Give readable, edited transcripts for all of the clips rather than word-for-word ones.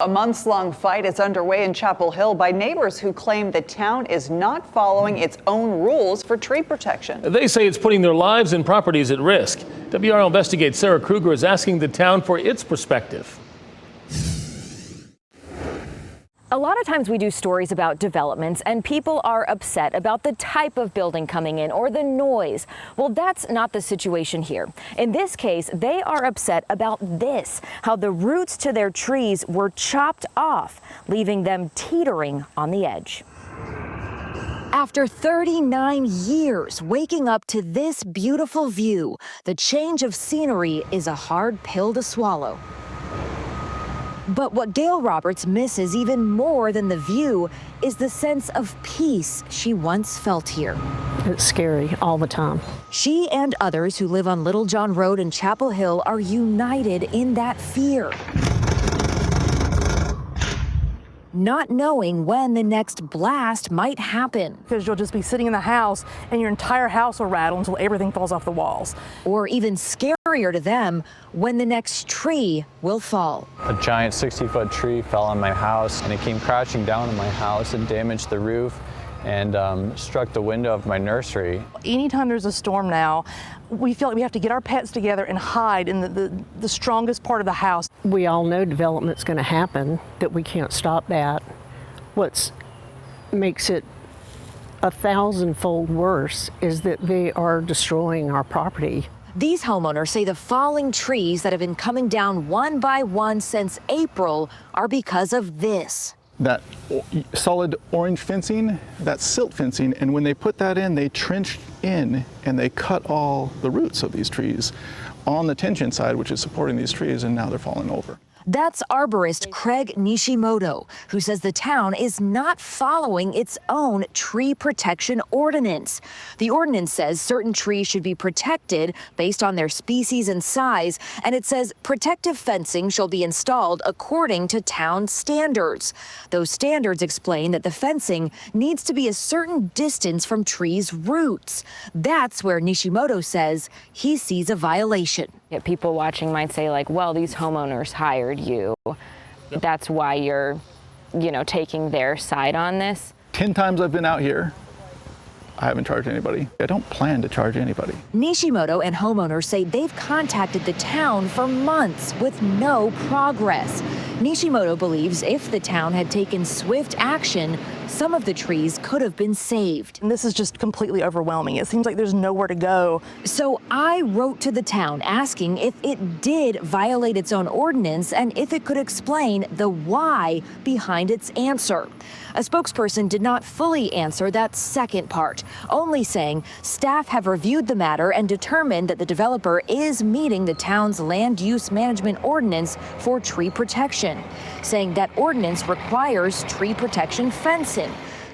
A months-long fight is underway in Chapel Hill by neighbors who claim the town is not following its own rules for tree protection. They say it's putting their lives and properties at risk. WRAL Investigates Sarah Kruger is asking the town for its perspective. A lot of times we do stories about developments and people are upset about the type of building coming in or the noise. Well, that's not the situation here. In this case, they are upset about this, how the roots to their trees were chopped off, leaving them teetering on the edge. After 39 years waking up to this beautiful view, the change of scenery is a hard pill to swallow. But what Gail Roberts misses even more than the view is the sense of peace she once felt here. It's scary all the time. She and others who live on Little John Road in Chapel Hill are united in that fear. Not knowing when the next blast might happen. Because you'll just be sitting in the house and your entire house will rattle until everything falls off the walls. Or even scarier to them, when the next tree will fall. A giant 60-foot tree fell on my house and it came crashing down on my house and damaged the roof and struck the window of my nursery. Anytime there's a storm now, we feel like we have to get our pets together and hide in the strongest part of the house. We all know development's going to happen, that we can't stop that. What makes it 1,000-fold worse is that they are destroying our property. These homeowners say the falling trees that have been coming down one by one since April are because of this. That solid orange fencing, that silt fencing, and when they put that in, they trenched in and they cut all the roots of these trees on the tension side, which is supporting these trees, and now they're falling over. That's arborist Craig Nishimoto, who says the town is not following its own tree protection ordinance. The ordinance says certain trees should be protected based on their species and size, and it says protective fencing shall be installed according to town standards. Those standards explain that the fencing needs to be a certain distance from trees' roots. That's where Nishimoto says he sees a violation. People watching might say, like, well, these homeowners hired you. That's why you're, taking their side on this. 10 times I've been out here, I haven't charged anybody. I don't plan to charge anybody. Nishimoto and homeowners say they've contacted the town for months with no progress. Nishimoto believes if the town had taken swift action, some of the trees could have been saved. And this is just completely overwhelming. It seems like there's nowhere to go. So I wrote to the town asking if it did violate its own ordinance and if it could explain the why behind its answer. A spokesperson did not fully answer that second part, only saying staff have reviewed the matter and determined that the developer is meeting the town's land use management ordinance for tree protection, saying that ordinance requires tree protection fencing.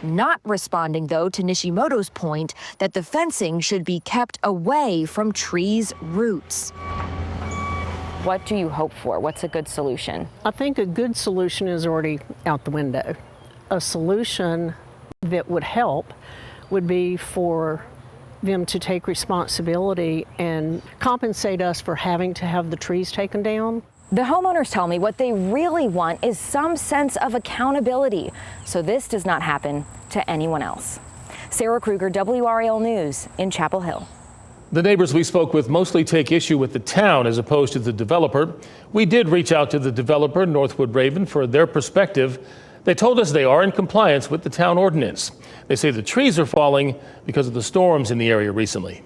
Not responding, though, to Nishimoto's point that the fencing should be kept away from trees' roots. What do you hope for? What's a good solution? I think a good solution is already out the window. A solution that would help would be for them to take responsibility and compensate us for having to have the trees taken down. The homeowners tell me what they really want is some sense of accountability, so this does not happen to anyone else. Sarah Kruger, WRAL News in Chapel Hill. The neighbors we spoke with mostly take issue with the town as opposed to the developer. We did reach out to the developer, Northwood Raven, for their perspective. They told us they are in compliance with the town ordinance. They say the trees are falling because of the storms in the area recently.